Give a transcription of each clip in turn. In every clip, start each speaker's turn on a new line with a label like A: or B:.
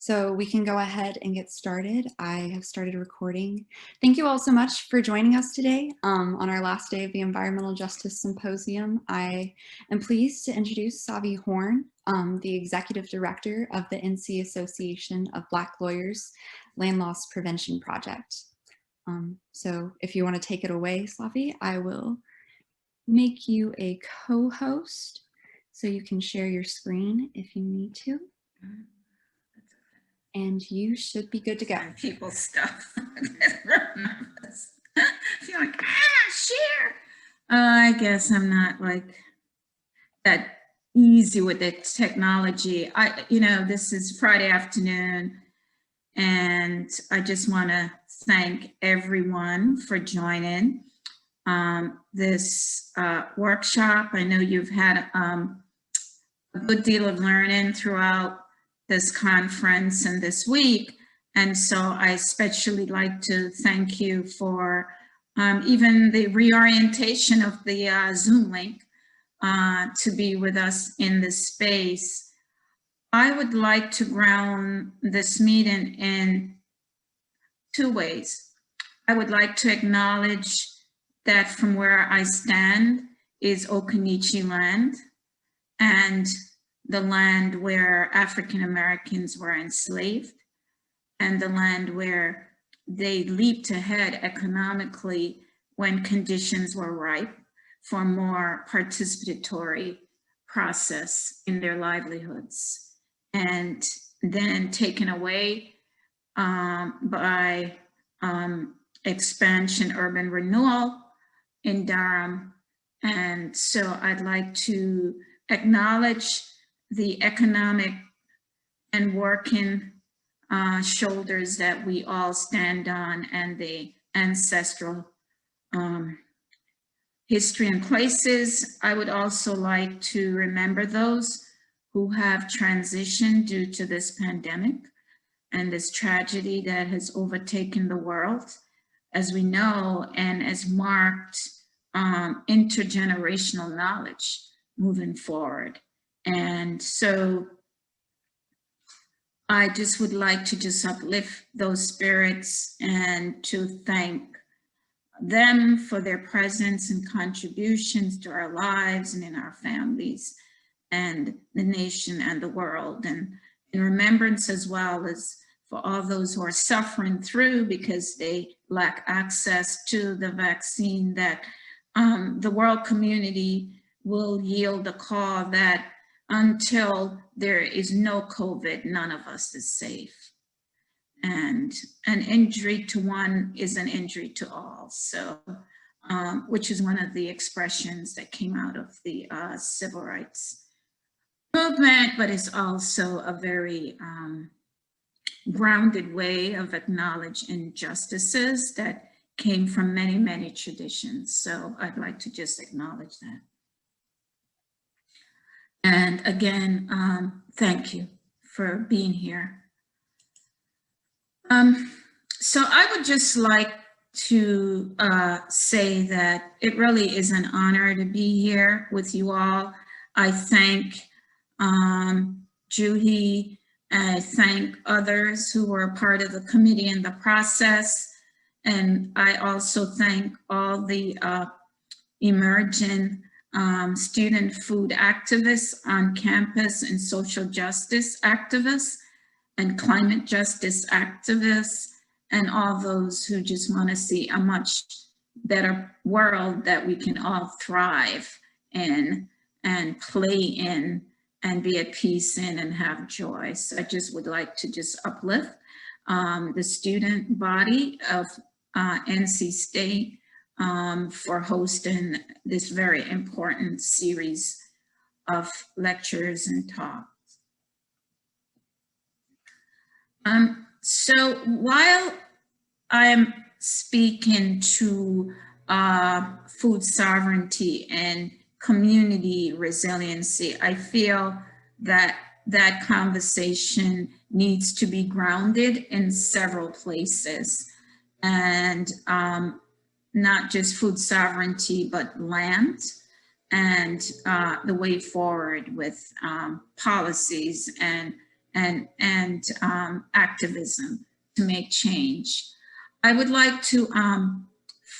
A: So we can go ahead and get started. I have started recording. Thank you all so much for joining us today on our last day of the Environmental Justice Symposium. I am pleased to introduce Savi Horne, the Executive Director of the NC Association of Black Lawyers Land Loss Prevention Project. So if you want to take it away, Savi, I will make you a co-host so you can share your screen if you need to. And you should be good to go.
B: People stuff. Feel like, share. I guess I'm not like that easy with the technology. This is Friday afternoon, and I just want to thank everyone for joining this workshop. I know you've had a good deal of learning throughout this conference and this week. And so I especially like to thank you for even the reorientation of the Zoom link to be with us in this space. I would like to ground this meeting in two ways. I would like to acknowledge that from where I stand is Occaneechi land, and the land where African Americans were enslaved, and the land where they leaped ahead economically when conditions were ripe for more participatory process in their livelihoods, and then taken away by expansion, urban renewal in Durham. And so I'd like to acknowledge the economic and working shoulders that we all stand on, and the ancestral history and places. I would also like to remember those who have transitioned due to this pandemic and this tragedy that has overtaken the world, as we know, and has marked intergenerational knowledge moving forward. And so I just would like to just uplift those spirits and to thank them for their presence and contributions to our lives and in our families and the nation and the world. And in remembrance as well as for all those who are suffering through because they lack access to the vaccine, that the world community will yield a call that until there is no COVID, none of us is safe. And an injury to one is an injury to all. So, which is one of the expressions that came out of the civil rights movement, but it's also a very grounded way of acknowledging injustices that came from many, many traditions. So I'd like to just acknowledge that. And again, thank you for being here. So I would just like to say that it really is an honor to be here with you all. I thank Juhi, I thank others who were part of the committee in the process. And I also thank all the emerging student food activists on campus and social justice activists and climate justice activists and all those who just want to see a much better world that we can all thrive in and play in and be at peace in and have joy. So I just would like to just uplift the student body of NC State for hosting this very important series of lectures and talks. So while I am speaking to food sovereignty and community resiliency, I feel that that conversation needs to be grounded in several places, and not just food sovereignty, but land and the way forward with policies and and activism to make change. I would like to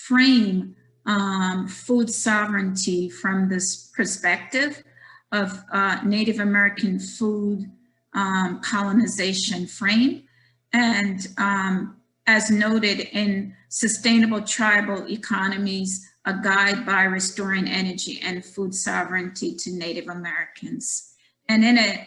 B: frame food sovereignty from this perspective of Native American food colonization frame. And as noted in Sustainable Tribal Economies, a guide by restoring energy and food sovereignty to Native Americans. And in it,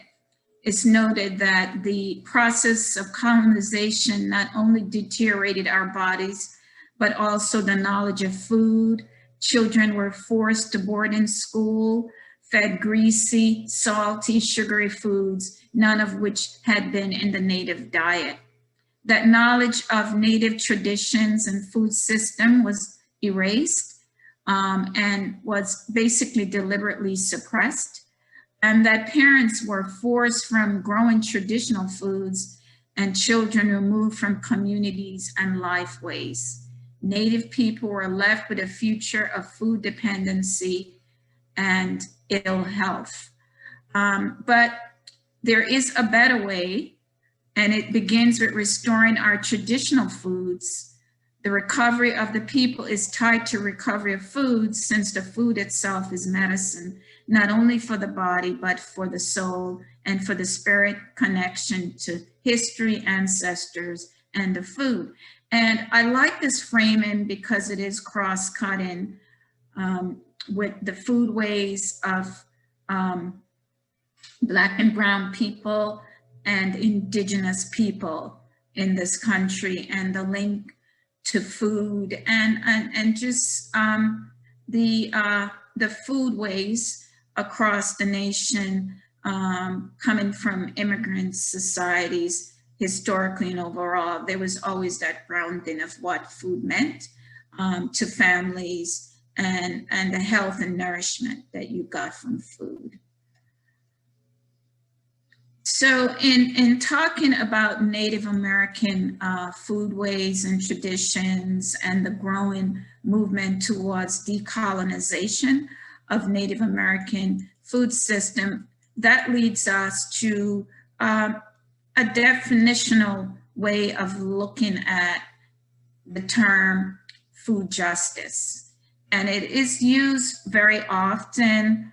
B: it's noted that the process of colonization not only deteriorated our bodies, but also the knowledge of food. Children were forced to board in school, fed greasy, salty, sugary foods, none of which had been in the native diet. That knowledge of native traditions and food system was erased and was basically deliberately suppressed, and that parents were forced from growing traditional foods and children removed from communities and lifeways. Native people were left with a future of food dependency and ill health. But there is a better way, and it begins with restoring our traditional foods. The recovery of the people is tied to recovery of foods, since the food itself is medicine, not only for the body, but for the soul and for the spirit connection to history, ancestors, and the food. And I like this framing because it is cross-cutting with the foodways of Black and Brown people and Indigenous people in this country, and the link to food and just the foodways across the nation, coming from immigrant societies historically and overall. There was always that grounding of what food meant to families and the health and nourishment that you got from food. So in talking about Native American foodways and traditions and the growing movement towards decolonization of Native American food system, that leads us to a definitional way of looking at the term food justice. And it is used very often,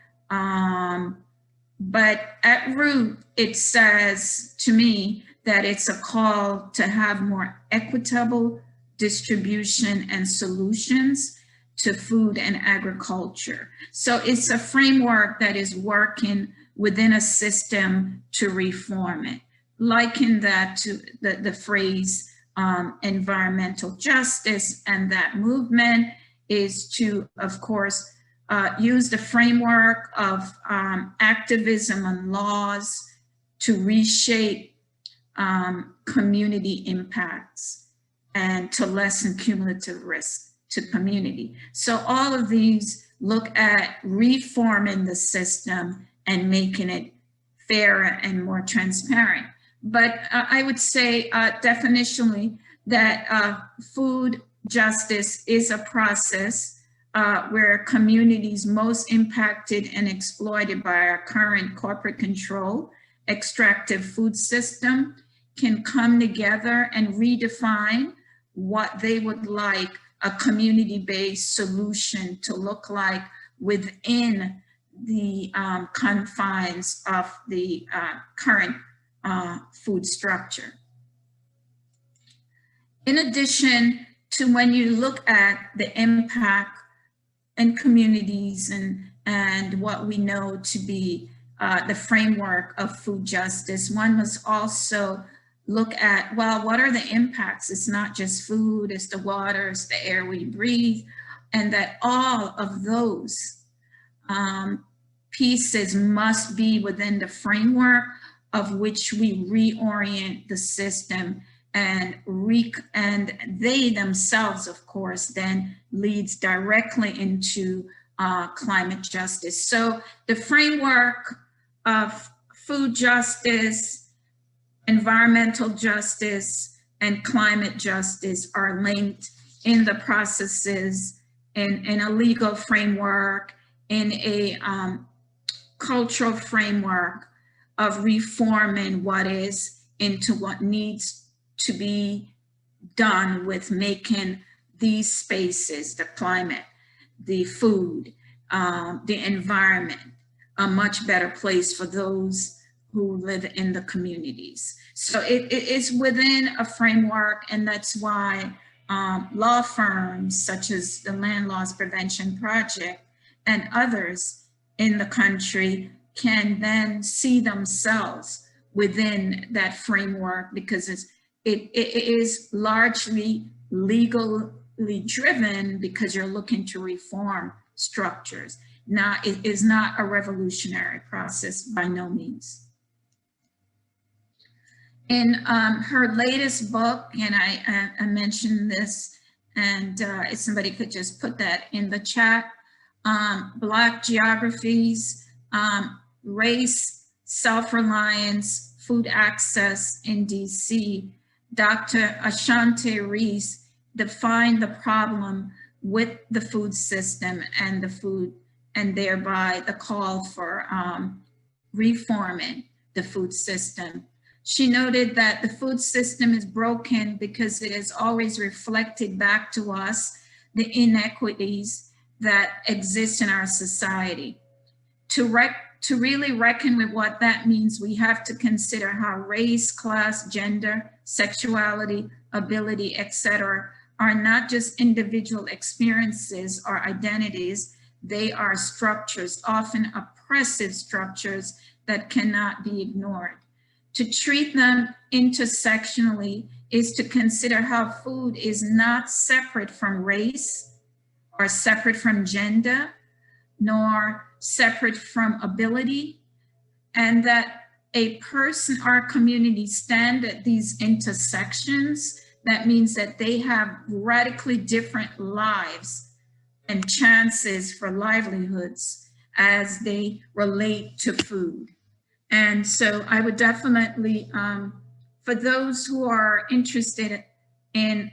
B: but at root, it says to me that it's a call to have more equitable distribution and solutions to food and agriculture. So it's a framework that is working within a system to reform it. Liken that to the phrase environmental justice, and that movement is to, of course, use the framework of activism and laws to reshape community impacts and to lessen cumulative risk to community. So all of these look at reforming the system and making it fairer and more transparent. But I would say definitionally that food justice is a process where communities most impacted and exploited by our current corporate control, extractive food system can come together and redefine what they would like a community-based solution to look like within the confines of the current food structure. In addition to, when you look at the impact in communities and what we know to be the framework of food justice, one must also look at, well, what are the impacts? It's not just food, it's the water, it's the air we breathe, and that all of those pieces must be within the framework of which we reorient the system, and they themselves, of course, then leads directly into climate justice. So the framework of food justice, environmental justice, and climate justice are linked in the processes, in a legal framework, in a cultural framework, of reforming what is into what needs to be done with making these spaces, the climate, the food, the environment, a much better place for those who live in the communities. So it is within a framework, and that's why law firms such as the Land Loss Prevention Project and others in the country can then see themselves within that framework, because it is largely legally driven, because you're looking to reform structures. Now, it is not a revolutionary process by no means. In her latest book, and I mentioned this, and if somebody could just put that in the chat, Black Geographies, Race, Self-Reliance, Food Access in DC, Dr. Ashante Reese defined the problem with the food system and the food, and thereby the call for reforming the food system. She noted that the food system is broken because it has always reflected back to us the inequities that exist in our society. To really reckon with what that means, we have to consider how race, class, gender, sexuality, ability, etc., are not just individual experiences or identities, they are structures, often oppressive structures that cannot be ignored. To treat them intersectionally is to consider how food is not separate from race or separate from gender, nor separate from ability, and that a person or a community stand at these intersections. That means that they have radically different lives and chances for livelihoods as they relate to food. And so I would definitely, for those who are interested in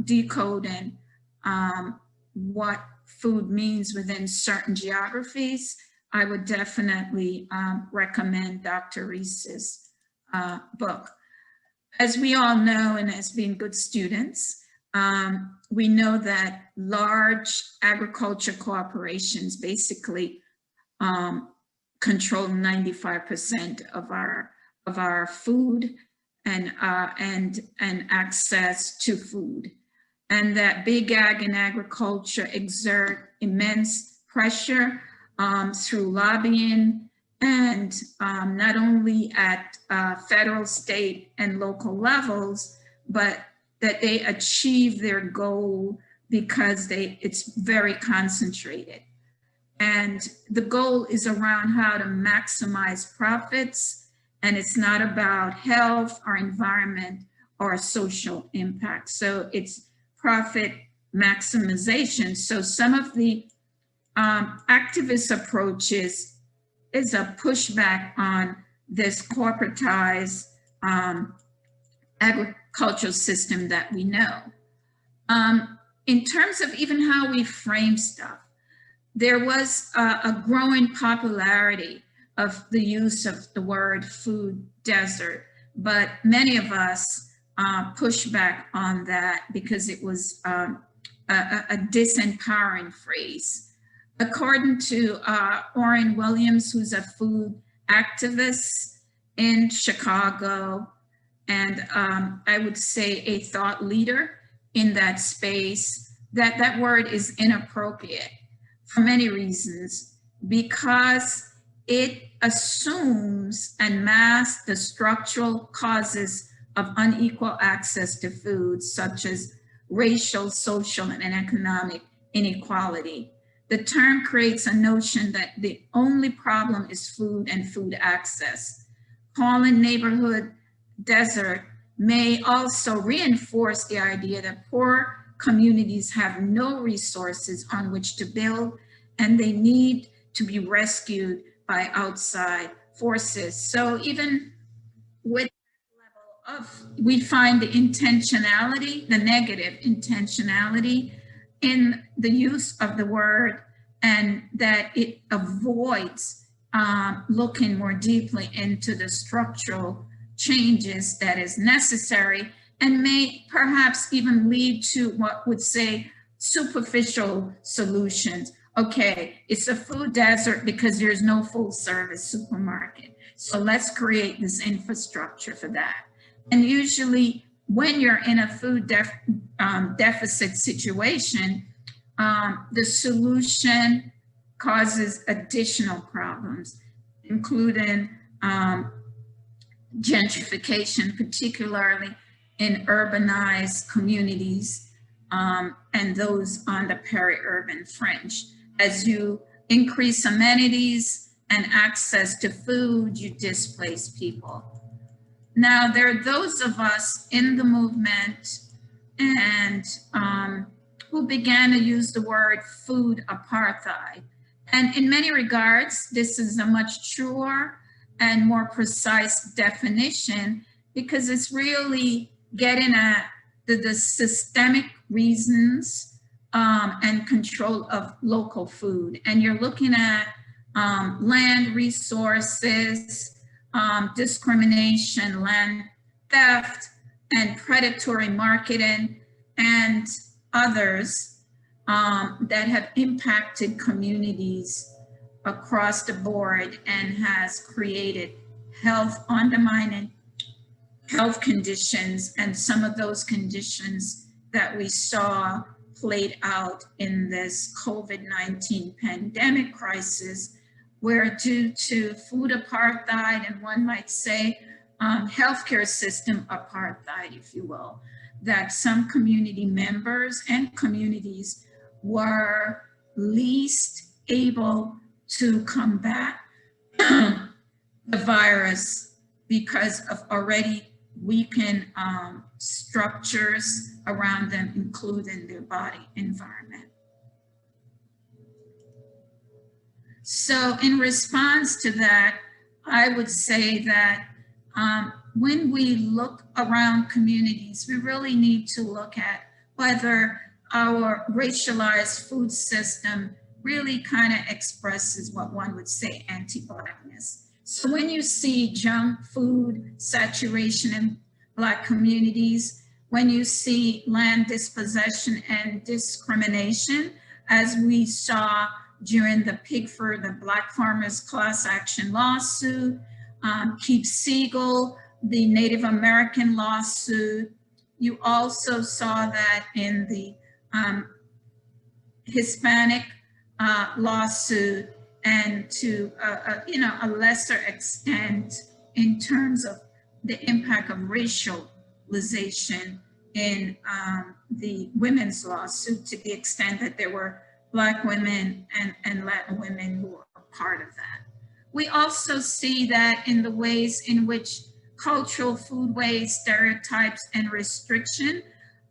B: decoding what food means within certain geographies, I would definitely recommend Dr. Reese's book. As we all know, and as being good students, we know that large agriculture corporations basically control 95% of our food and access to food, and that big ag and agriculture exert immense pressure through lobbying, and not only at federal, state, and local levels, but that they achieve their goal because it's very concentrated. And the goal is around how to maximize profits, and it's not about health or environment or social impact. So it's profit maximization. So some of the activist approaches is a pushback on this corporatized agricultural system that we know. In terms of even how we frame stuff, there was a growing popularity of the use of the word food desert, but many of us push back on that because it was a disempowering phrase. According to Horne Williams, who's a food activist in Chicago, and I would say a thought leader in that space, that word is inappropriate for many reasons, because it assumes and masks the structural causes of unequal access to food, such as racial, social, and economic inequality. The term creates a notion that the only problem is food and food access. Calling neighborhood desert may also reinforce the idea that poor communities have no resources on which to build, and they need to be rescued by outside forces. So even with that level of, we find the intentionality, the negative intentionality in the use of the word, and that it avoids looking more deeply into the structural changes that is necessary and may perhaps even lead to what would say superficial solutions. Okay, it's a food desert because there's no full service supermarket. So let's create this infrastructure for that. And usually when you're in a food deficit situation, the solution causes additional problems, including gentrification, particularly in urbanized communities and those on the peri-urban fringe. As you increase amenities and access to food, you displace people. Now, there are those of us in the movement and who began to use the word food apartheid. And in many regards, this is a much truer and more precise definition because it's really getting at the systemic reasons and control of local food. And you're looking at land resources, discrimination, land theft, and predatory marketing, and others that have impacted communities across the board and has created health undermining health conditions, and some of those conditions that we saw played out in this COVID-19 pandemic crisis, where due to food apartheid, and one might say healthcare system apartheid, if you will, that some community members and communities were least able to combat the virus because of already weakened structures around them, including their body environment. So in response to that, I would say that when we look around communities, we really need to look at whether our racialized food system really kind of expresses what one would say anti-Blackness. So when you see junk food saturation in Black communities, when you see land dispossession and discrimination, as we saw during the Pigford, the Black Farmers Class Action lawsuit, Keep Siegel, the Native American lawsuit. You also saw that in the Hispanic lawsuit, and to a lesser extent in terms of the impact of racialization in the women's lawsuit, to the extent that there were Black women and Latin women who were part of that. We also see that in the ways in which cultural foodways, stereotypes, and restriction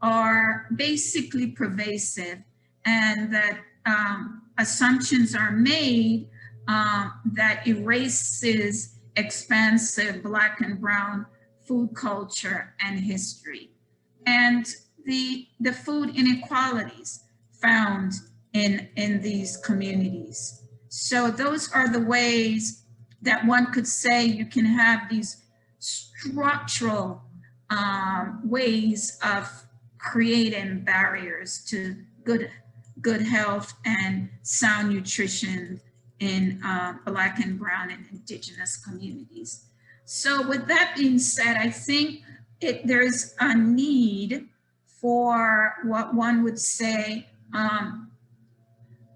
B: are basically pervasive, and that assumptions are made that erases expansive Black and brown food culture and history, and the food inequalities found in these communities. So those are the ways that one could say you can have these structural ways of creating barriers to good health and sound nutrition in Black and brown and Indigenous communities. So with that being said, I think there's a need for what one would say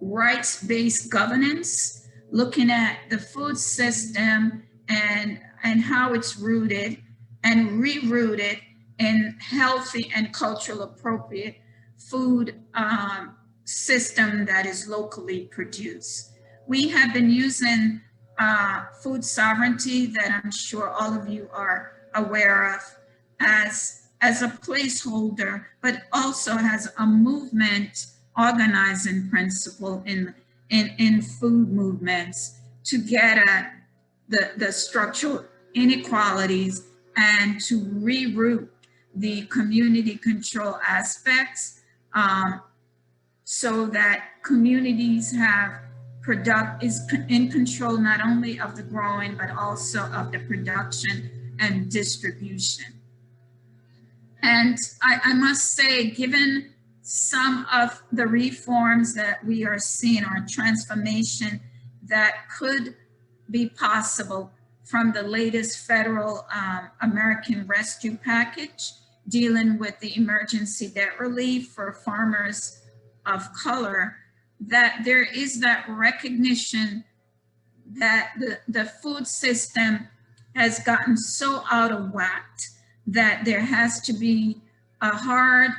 B: rights-based governance, looking at the food system and how it's rooted and rerouted in healthy and cultural appropriate food system that is locally produced. We have been using food sovereignty, that I'm sure all of you are aware of, as a placeholder, but also has a movement organizing principle in food movements to get at the structural inequalities and to reroute the community control aspects so that communities have is in control not only of the growing, but also of the production and distribution. And I must say, given some of the reforms that we are seeing, or transformation that could be possible from the latest federal American Rescue Package dealing with the emergency debt relief for farmers of color, that there is that recognition that the food system has gotten so out of whack that there has to be a hard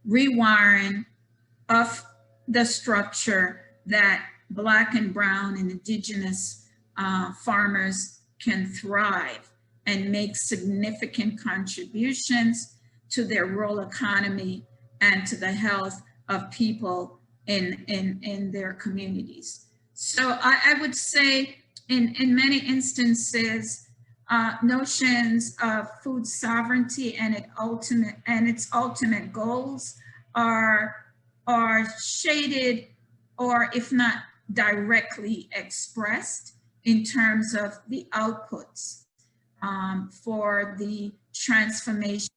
B: rewiring of the structure that Black and Brown and Indigenous farmers can thrive and make significant contributions to their rural economy and to the health of people in their communities. So I would say in many instances, notions of food sovereignty and its ultimate goals are shaded, or if not directly expressed, in terms of the outputs for the transformation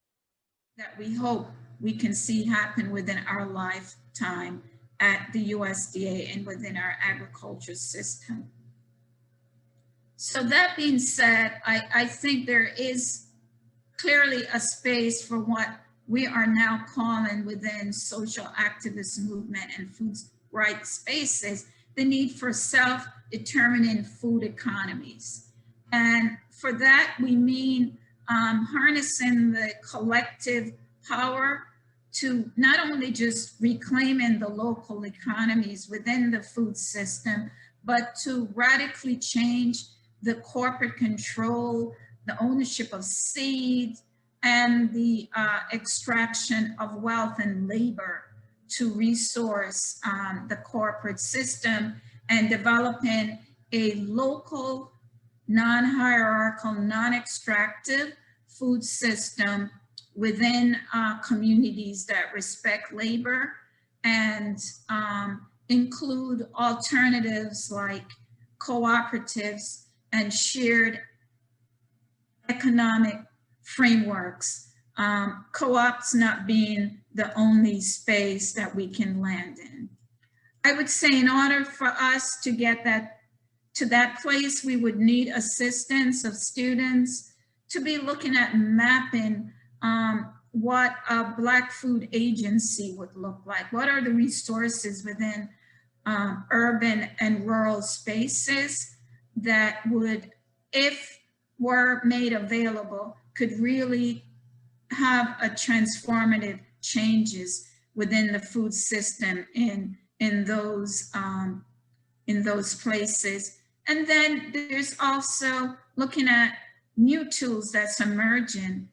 B: that we hope we can see happen within our lifetime at the USDA and within our agriculture system. So that being said, I think there is clearly a space for what we are now calling within social activist movement and food rights spaces, the need for self-determining food economies. And for that, we mean harnessing the collective power to not only just reclaiming the local economies within the food system, but to radically change the corporate control, the ownership of seeds, and the extraction of wealth and labor to resource the corporate system, and developing a local, non-hierarchical, non-extractive food system within communities that respect labor and include alternatives like cooperatives and shared economic frameworks, co-ops not being the only space that we can land in. I would say in order for us to get to that place, we would need assistance of students to be looking at mapping what a Black food agency would look like. What are the resources within urban and rural spaces that would, if were made available, could really have a transformative changes within the food system in those places. And then there's also looking at new tools that's emerging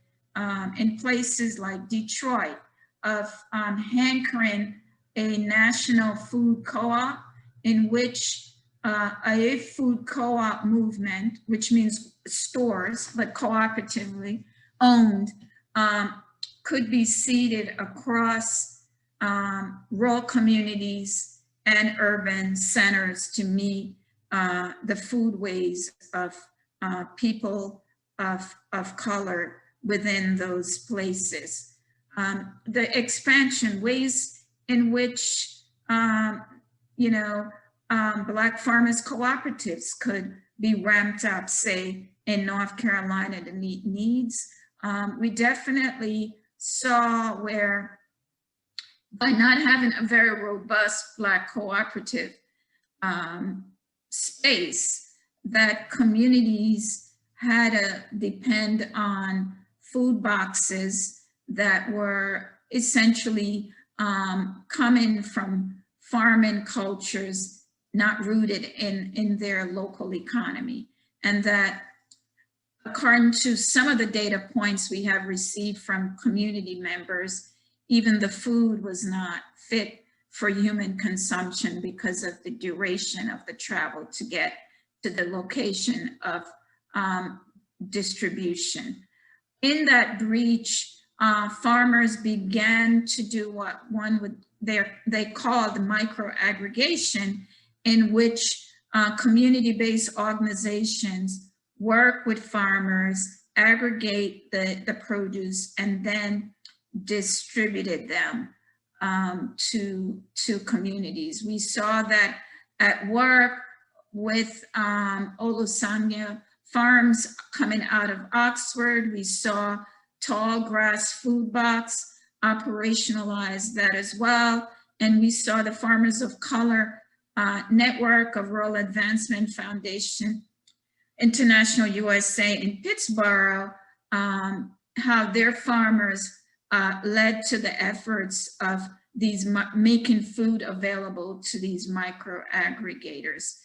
B: in places like Detroit, of hankering a national food co-op in which a food co-op movement, which means stores, but cooperatively owned, could be seeded across rural communities and urban centers to meet the foodways of people of color within those places. The expansion, ways in which, Black farmers cooperatives could be ramped up, say, in North Carolina to meet needs. We definitely saw where, by not having a very robust Black cooperative space, that communities had to depend on food boxes that were essentially coming from farming cultures not rooted in their local economy. And that, according to some of the data points we have received from community members, even the food was not fit for human consumption because of the duration of the travel to get to the location of distribution. In that breach, farmers began to do what they called micro aggregation, in which community-based organizations work with farmers, aggregate the produce, and then distributed them to communities. We saw that at work with Olusanya farms coming out of Oxford. We saw Tall Grass Food Box operationalize that as well. And we saw the Farmers of Color Network of Rural Advancement Foundation International USA in Pittsburgh, how their farmers led to the efforts of these making food available to these micro aggregators.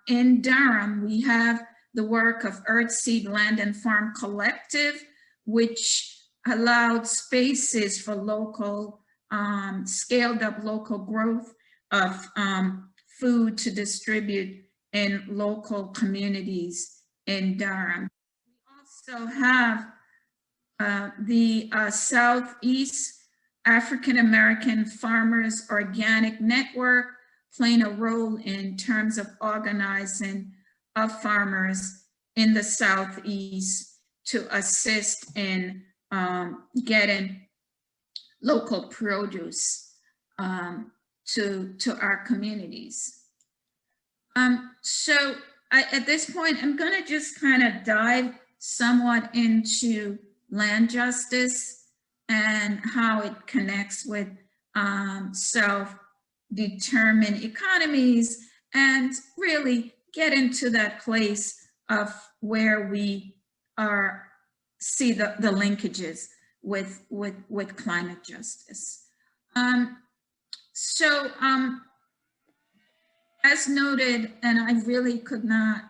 B: In Durham, we have the work of Earthseed Land and Farm Collective, which allowed spaces for local, scaled up local growth of food to distribute in local communities in Durham. We also have the Southeast African American Farmers Organic Network playing a role in terms of organizing of farmers in the Southeast to assist in getting local produce to our communities. So at this point, I'm going to just kind of dive somewhat into land justice and how it connects with self-determined economies, and really get into that place of where we see the linkages with climate justice. As noted, and I really could not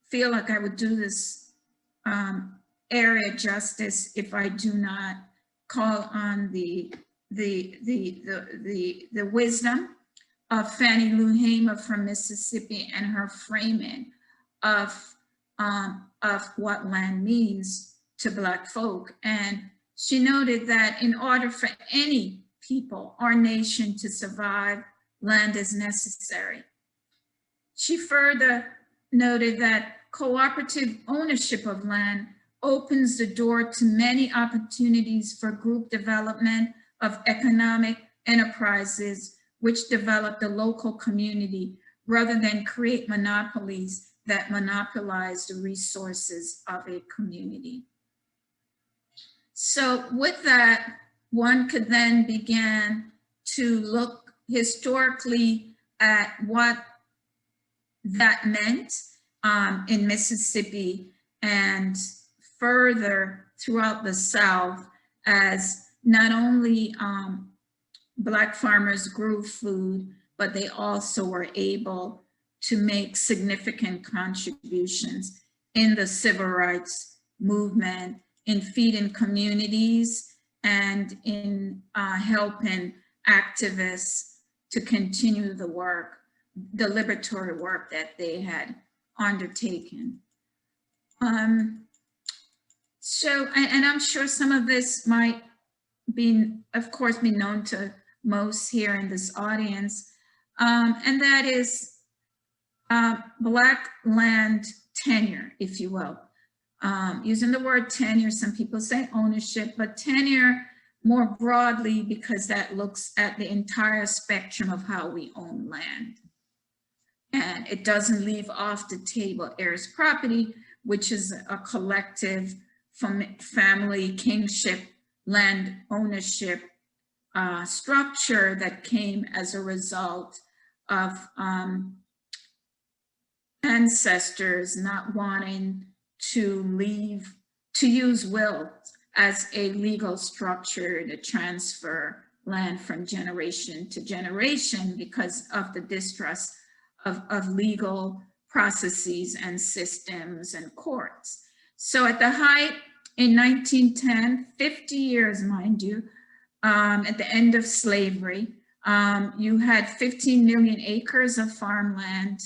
B: feel like I would do this area justice if I do not call on the wisdom of Fannie Lou Hamer from Mississippi and her framing of what land means to Black folk. And she noted that in order for any people or nation to survive, land is necessary. She further noted that cooperative ownership of land opens the door to many opportunities for group development of economic enterprises which develop the local community rather than create monopolies that monopolize the resources of a community. So with that, one could then begin to look historically at what that meant in Mississippi and further throughout the South, as not only Black farmers grew food, but they also were able to make significant contributions in the civil rights movement, in feeding communities, and in helping activists to continue the work, the liberatory work that they had undertaken. And I'm sure some of this might be, of course, be known to most here in this audience, and that is Black land tenure, if you will. Using the word tenure, some people say ownership, but tenure more broadly, because that looks at the entire spectrum of how we own land. And it doesn't leave off the table heirs property, which is a collective family kingship land ownership structure that came as a result of ancestors not wanting to use will as a legal structure to transfer land from generation to generation because of the distrust of legal processes and systems and courts. So at the height in 1910, 50 years, mind you, at the end of slavery, you had 15 million acres of farmland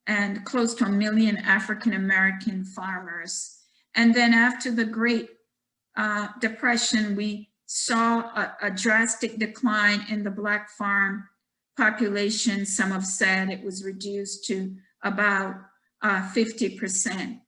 B: and close to 1 million African-American farmers. And then after the Great Depression, we saw a drastic decline in the Black farm population, some have said it was reduced to about 50%.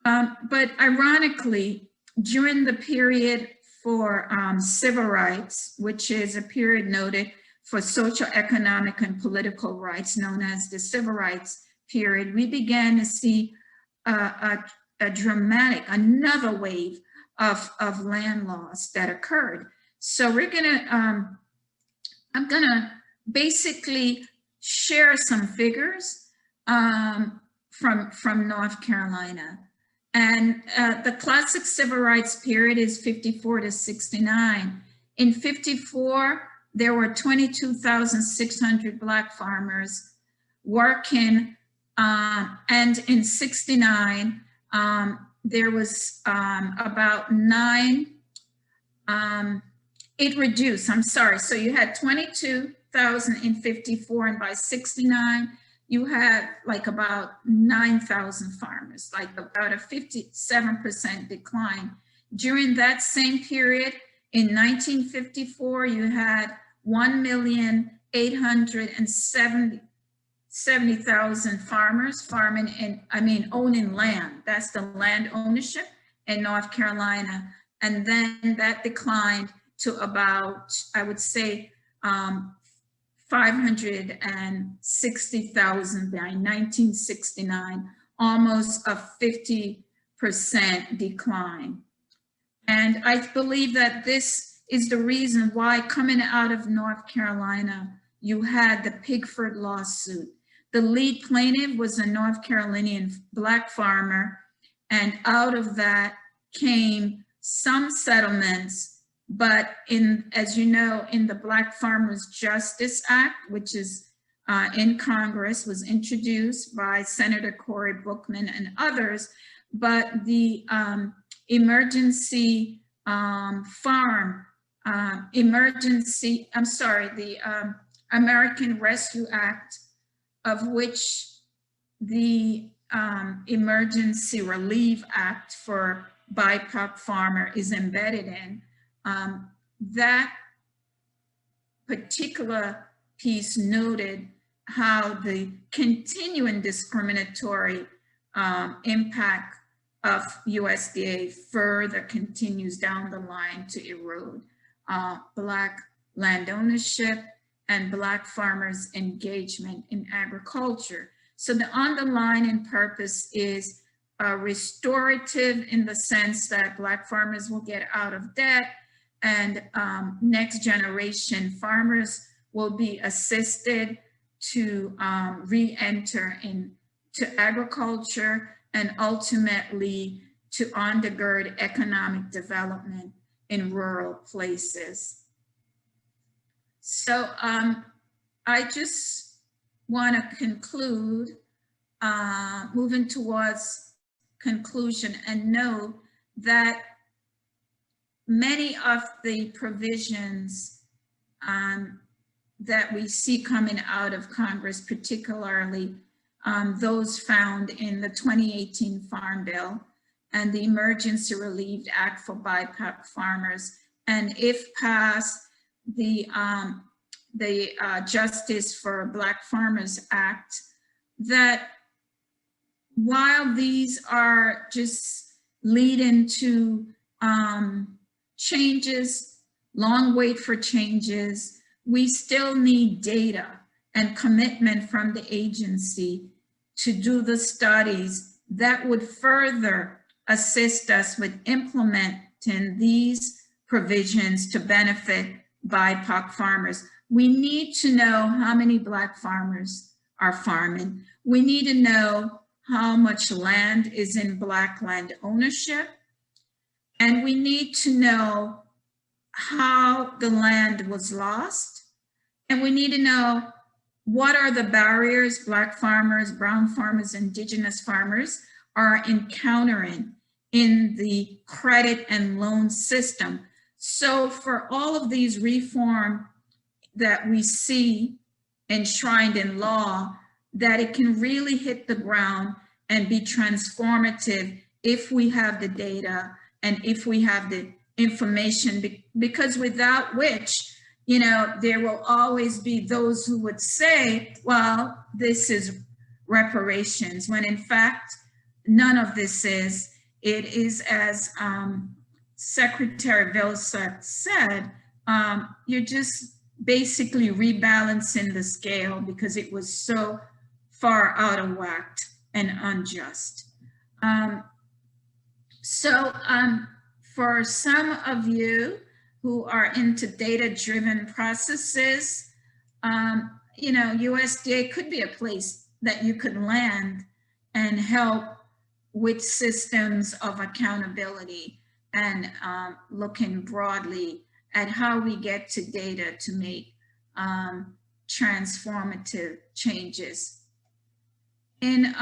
B: But ironically, during the period for civil rights, which is a period noted for social, economic, and political rights, known as the civil rights period, we began to see a dramatic, another wave of land loss that occurred. So we're gonna, I'm gonna basically share some figures from North Carolina. And the classic civil rights period is 54 to 69. In 54, there were 22,600 Black farmers working, and in 69, there was about it reduced, I'm sorry. So you had 22,000 in 54, and by 69, you had like about 9,000 farmers, like about a 57% decline. During that same period, in 1954, you had 1,870,000 farmers farming owning land. That's the land ownership in North Carolina. And then that declined to about, I would say, 560,000 by 1969, almost a 50% decline. And I believe that this is the reason why, coming out of North Carolina, you had the Pigford lawsuit. The lead plaintiff was a North Carolinian Black farmer, and out of that came some settlements. But as you know, in the Black Farmers Justice Act, which is in Congress, was introduced by Senator Cory Booker and others, but the the American Rescue Act, of which the Emergency Relief Act for BIPOC farmer is embedded in, that particular piece noted how the continuing discriminatory impact of USDA further continues down the line to erode Black land ownership and Black farmers' engagement in agriculture. So the underlying purpose is restorative, in the sense that Black farmers will get out of debt, and next generation farmers will be assisted to re-enter into agriculture, and ultimately to undergird economic development in rural places. So I just want to conclude, moving towards conclusion, and know that many of the provisions that we see coming out of Congress, particularly those found in the 2018 Farm Bill and the Emergency Relief Act for BIPOC farmers, and if passed, the Justice for Black Farmers Act, that while these are just leading to changes, long wait for changes, we still need data and commitment from the agency to do the studies that would further assist us with implementing these provisions to benefit BIPOC farmers. We need to know how many Black farmers are farming. We need to know how much land is in Black land ownership. And we need to know how the land was lost. And we need to know what are the barriers Black farmers, brown farmers, indigenous farmers are encountering in the credit and loan system. So for all of these reform that we see enshrined in law, that it can really hit the ground and be transformative if we have the data and if we have the information, because without which you know, there will always be those who would say, well, this is reparations, when in fact, none of this is. It is, as Secretary Vilsack said, you're just basically rebalancing the scale because it was so far out of whack and unjust. For some of you who are into data-driven processes, you know, USDA could be a place that you could land and help with systems of accountability and looking broadly at how we get to data to make transformative changes. In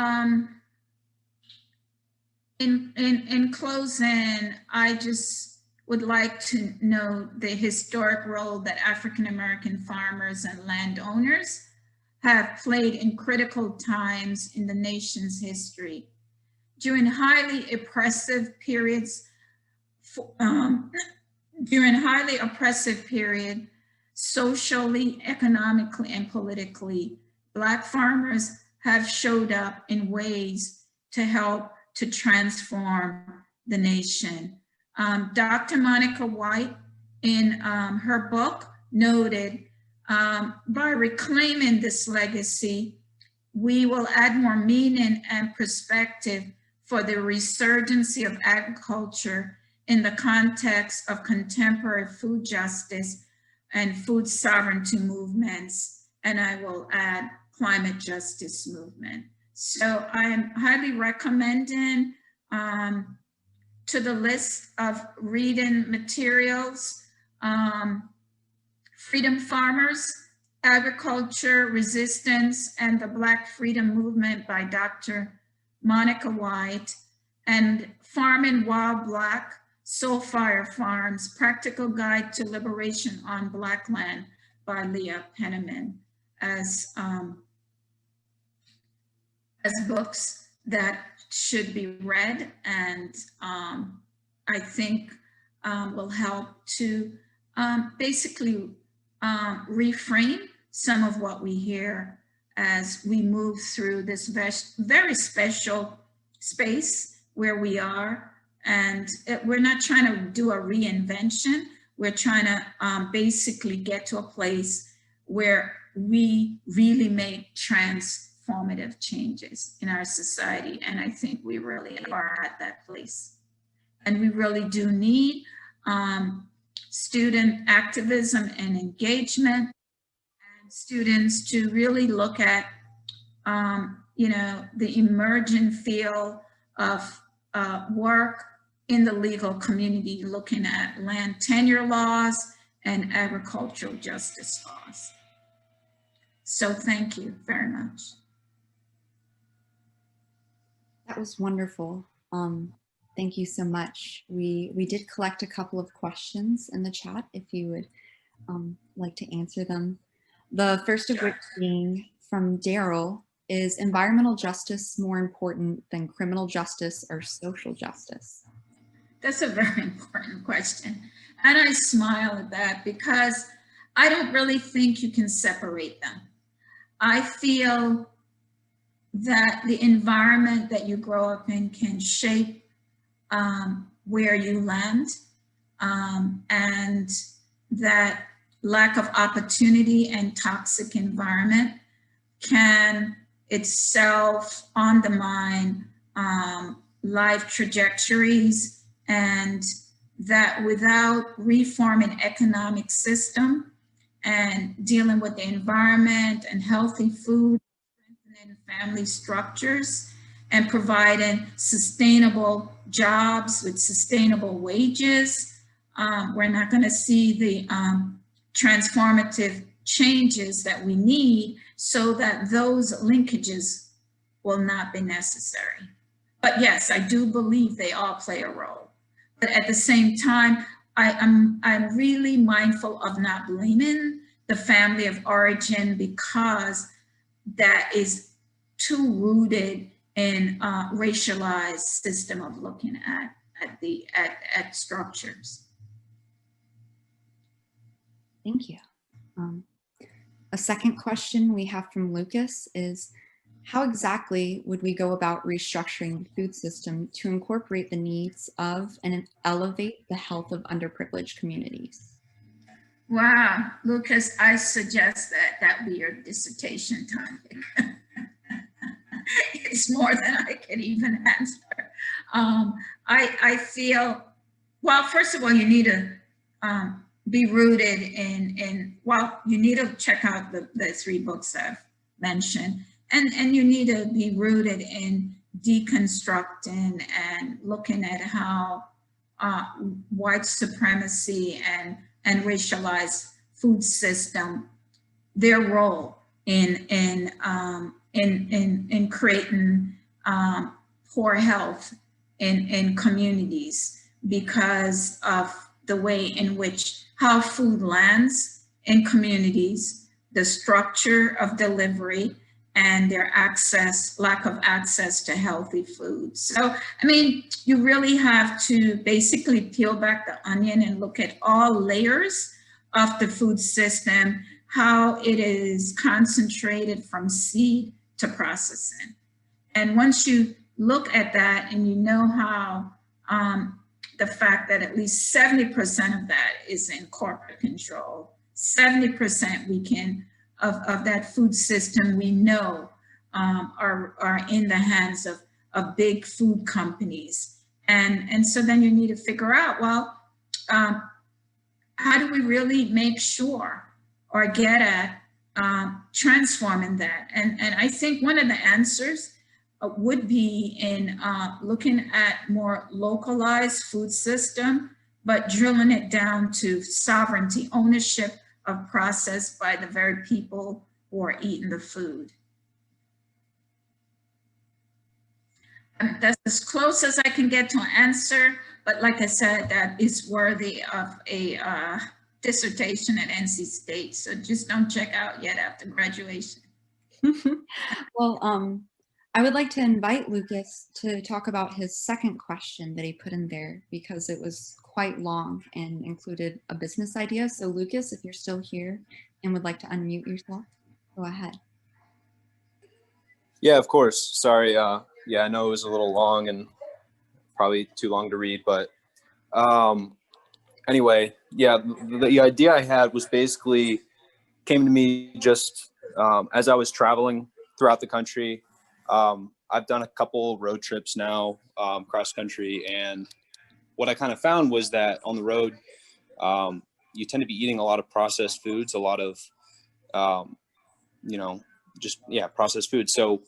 B: closing, I just would like to note the historic role that African-American farmers and landowners have played in critical times in the nation's history. During highly oppressive periods, socially, economically, and politically, Black farmers have showed up in ways to help to transform the nation. Dr. Monica White, in her book, noted, by reclaiming this legacy, we will add more meaning and perspective for the resurgency of agriculture in the context of contemporary food justice and food sovereignty movements, and I will add climate justice movement. So I'm highly recommending to the list of reading materials, Freedom Farmers, Agriculture, Resistance, and the Black Freedom Movement by Dr. Monica White, and Farming Wild Black, Soul Fire Farms, Practical Guide to Liberation on Black Land by Leah Penniman, as books that should be read and I think will help to basically reframe some of what we hear as we move through this very special space where we are. And we're not trying to do a reinvention. We're trying to basically get to a place where we really make transformative changes in our society. And I think we really are at that place. And we really do need student activism and engagement, and students to really look at, you know, the emerging field of work in the legal community, looking at land tenure laws and agricultural justice laws. So thank you very much.
A: That was wonderful. Thank you so much. We did collect a couple of questions in the chat if you would like to answer them. The first of which being from Daryl, is environmental justice more important than criminal justice or social justice?
B: That's a very important question. And I smile at that because I don't really think you can separate them. I feel that the environment that you grow up in can shape where you land, and that lack of opportunity and toxic environment can itself undermine life trajectories, and that without reforming economic system and dealing with the environment and healthy food, strengthening family structures, and providing sustainable jobs with sustainable wages, we're not going to see the transformative changes that we need, so that those linkages will not be necessary. But yes, I do believe they all play a role. But at the same time, I'm really mindful of not blaming the family of origin, because that is too rooted in racialized system of looking at structures.
A: Thank you. A second question we have from Lucas is, how exactly would we go about restructuring the food system to incorporate the needs of and elevate the health of underprivileged communities?
B: Wow, Lucas, I suggest that be your dissertation topic. It's more than I can even answer. I feel, well, first of all, you need to be rooted well, you need to check out the 3 books I've mentioned, and you need to be rooted in deconstructing and looking at how white supremacy and racialized food system, their role in creating poor health in communities because of the way in which how food lands in communities, the structure of delivery, and their lack of access to healthy food. So, I mean, you really have to basically peel back the onion and look at all layers of the food system, how it is concentrated from seed to processing. And once you look at that and you know how the fact that at least 70% of that is in corporate control, 70% of that food system we know are in the hands of big food companies. And so then you need to figure out, well, how do we really make sure or get at transforming that? And I think one of the answers would be in looking at more localized food system, but drilling it down to sovereignty, ownership of process by the very people who are eating the food. That's as close as I can get to an answer, but like I said, that is worthy of a dissertation at NC State, so just don't check out yet after graduation.
A: Well, I would like to invite Lucas to talk about his second question that he put in there because it was quite long and included a business idea. So Lucas, if you're still here and would like to unmute yourself, go ahead.
C: Yeah, of course. Sorry. Yeah, I know it was a little long and probably too long to read, but anyway, yeah, the idea I had was basically came to me just as I was traveling throughout the country. I've done a couple road trips now, cross country, and what I kind of found was that on the road, you tend to be eating a lot of processed foods, a lot of, processed food. So,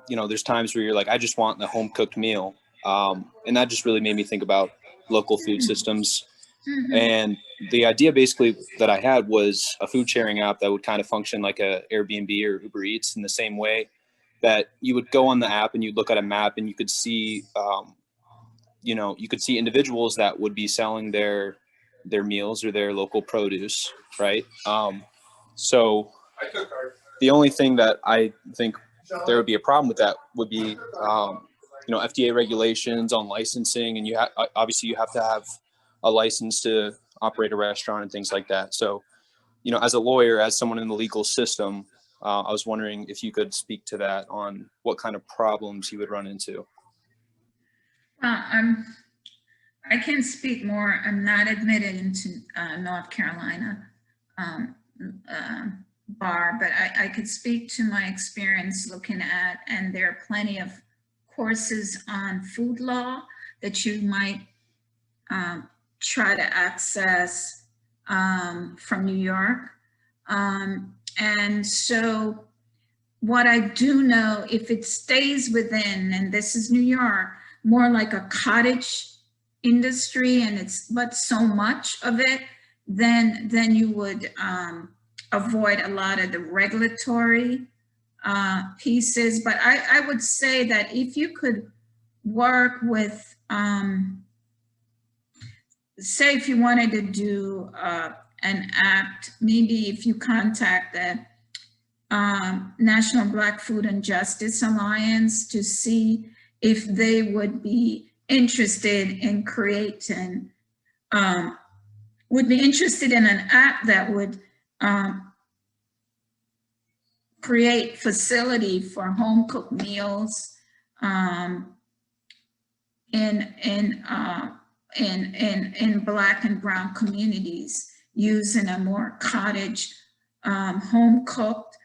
C: there's times where you're like, I just want the home cooked meal. And that just really made me think about local food systems. Mm-hmm. And the idea basically that I had was a food sharing app that would kind of function like a Airbnb or Uber Eats in the same way that you would go on the app and you'd look at a map and you could see, you could see individuals that would be selling their meals or their local produce, right? So the only thing that I think there would be a problem with that would be, FDA regulations on licensing, and obviously you have to have a license to operate a restaurant and things like that. So, as a lawyer, as someone in the legal system, I was wondering if you could speak to that on what kind of problems you would run into.
B: I can speak more. I'm not admitted into North Carolina bar, but I could speak to my experience looking at, and there are plenty of courses on food law that you might try to access from New York. And so what I do know, if it stays within, and this is New York, more like a cottage industry, and but so much of it, then you would avoid a lot of the regulatory pieces. But I would say that if you could work with, say if you wanted to do an act, maybe if you contact the National Black Food and Justice Alliance to see if they would be interested in creating, would be interested in an app that would create facility for home cooked meals in Black and Brown communities, using a more cottage, home cooked,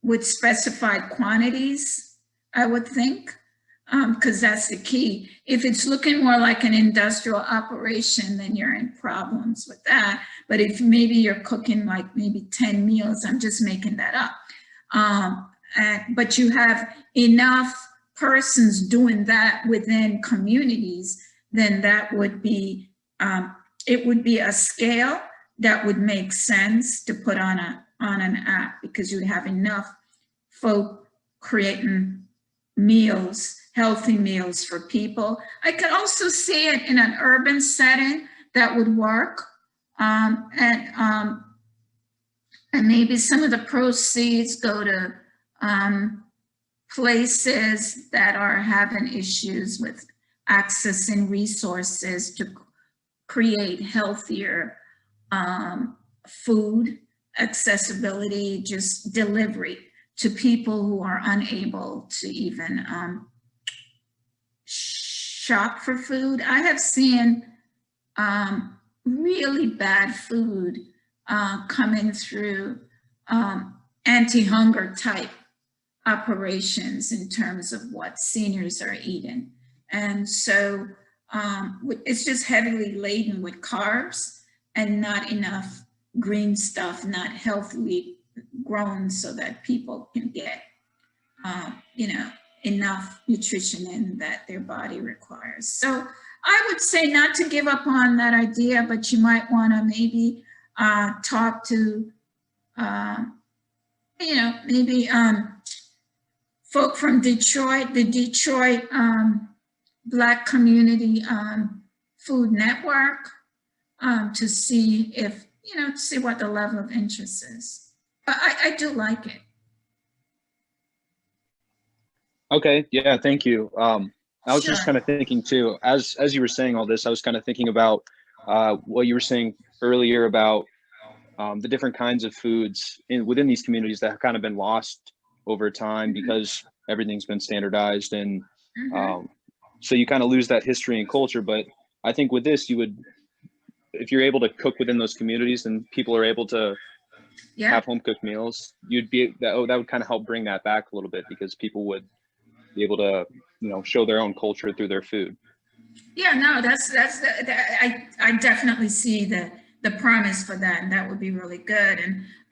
B: with specified quantities, I would think, because that's the key. If it's looking more like an industrial operation, then you're in problems with that. But if maybe you're cooking like maybe 10 meals, I'm just making that up. But you have enough persons doing that within communities, then that would be, it would be a scale that would make sense to put on an app, because you have enough folk creating meals, healthy meals for people. I could also see it in an urban setting that would work. And maybe some of the proceeds go to places that are having issues with accessing resources to create healthier food accessibility, just delivery to people who are unable to even shop for food. I have seen really bad food coming through anti-hunger type operations in terms of what seniors are eating. And so it's just heavily laden with carbs and not enough green stuff, not healthily grown so that people can get, enough nutrition in that their body requires. So I would say not to give up on that idea, but you might want to maybe talk to, maybe folk from Detroit, the Detroit Black Community Food Network, to see if, to see what the level of interest is. But I do like it.
C: Okay, yeah, thank you. I was
B: Sure.
C: just kind of thinking too, as you were saying all this, I was kind of thinking about what you were saying earlier about the different kinds of foods within these communities that have kind of been lost over time because everything's been standardized, and so you kind of lose that history and culture. But I think with this, you would, if you're able to cook within those communities and people are able to have home cooked meals, you'd be that would kind of help bring that back a little bit, because people would be able to, show their own culture through their food.
B: Yeah, no, I definitely see the promise for that, and that would be really good.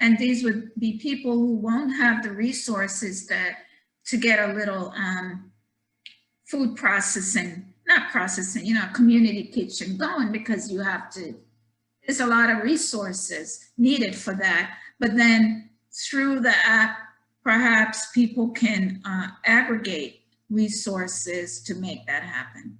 B: And these would be people who won't have the resources to get a little food processing, not processing, community kitchen going, because there's a lot of resources needed for that. But then through the app, perhaps people can aggregate resources to make that happen.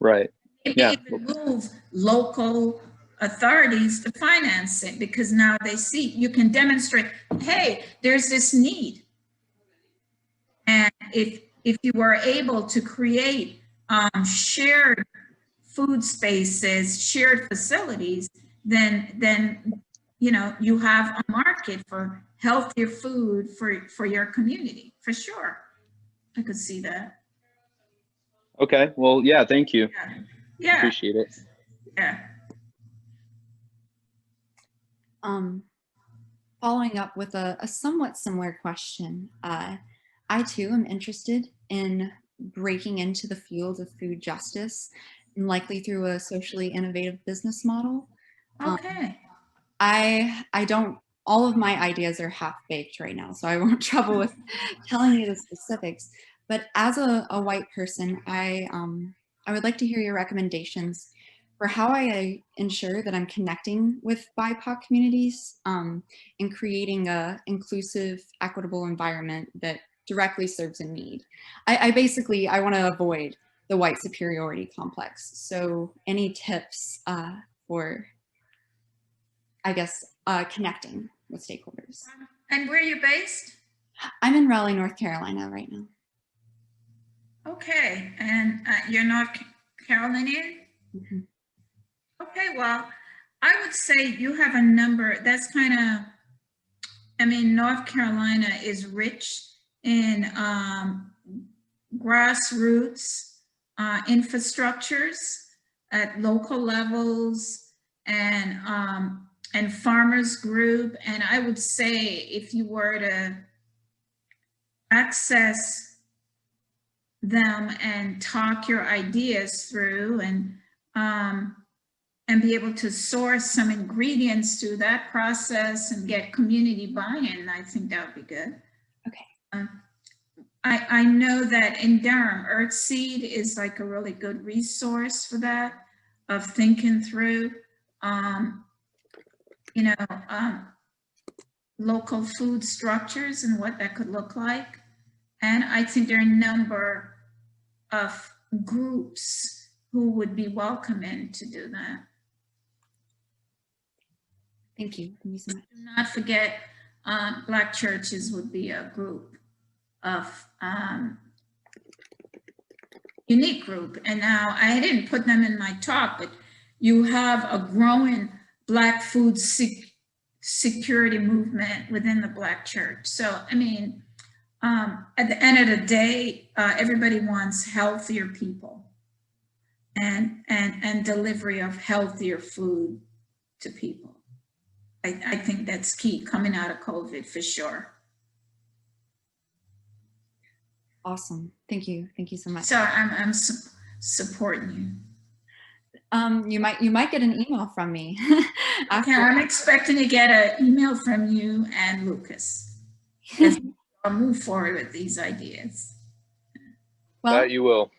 C: Right.
B: Maybe
C: Yeah.
B: even move local authorities to finance it, because now they see, you can demonstrate, hey, there's this need. And if you were able to create shared food spaces, shared facilities, then you have a market for healthier food for your community, for sure. I could see that.
C: Okay. Well, yeah, thank you.
B: Yeah.
C: Appreciate it.
B: Yeah.
A: Following up with a somewhat similar question, I too am interested in breaking into the field of food justice, and likely through a socially innovative business model.
B: Okay.
A: I don't, all of my ideas are half-baked right now, so I won't trouble with telling you the specifics. But as a white person, I would like to hear your recommendations for how I ensure that I'm connecting with BIPOC communities and creating a inclusive, equitable environment that directly serves a need. I want to avoid the white superiority complex. So any tips for, I guess, connecting with stakeholders?
B: And where are you based?
A: I'm in Raleigh, North Carolina right now.
B: Okay, and you're North Carolinian?
A: Mm-hmm.
B: Okay, well, I would say you have a number, that's kind of, I mean, North Carolina is rich in grassroots infrastructures at local levels and farmers group. And I would say if you were to access them and talk your ideas through and be able to source some ingredients through that process and get community buy-in, I think that would be good.
A: Okay.
B: I know that in Durham, Earthseed is like a really good resource for that, of thinking through, local food structures and what that could look like. And I think there are a number of groups who would be welcoming to do that.
A: Thank you. Thank you so much.
B: Do not forget, Black churches would be a group of unique group. And now I didn't put them in my talk, but you have a growing Black food security movement within the Black church. So, I mean, at the end of the day, everybody wants healthier people and delivery of healthier food to people. I think that's key coming out of COVID for sure.
A: Awesome. Thank you. Thank you so much.
B: So I'm supporting you.
A: You might get an email from me.
B: Okay, I'm expecting to get an email from you and Lucas. I'll move forward with these ideas.
A: Well,
C: That you will.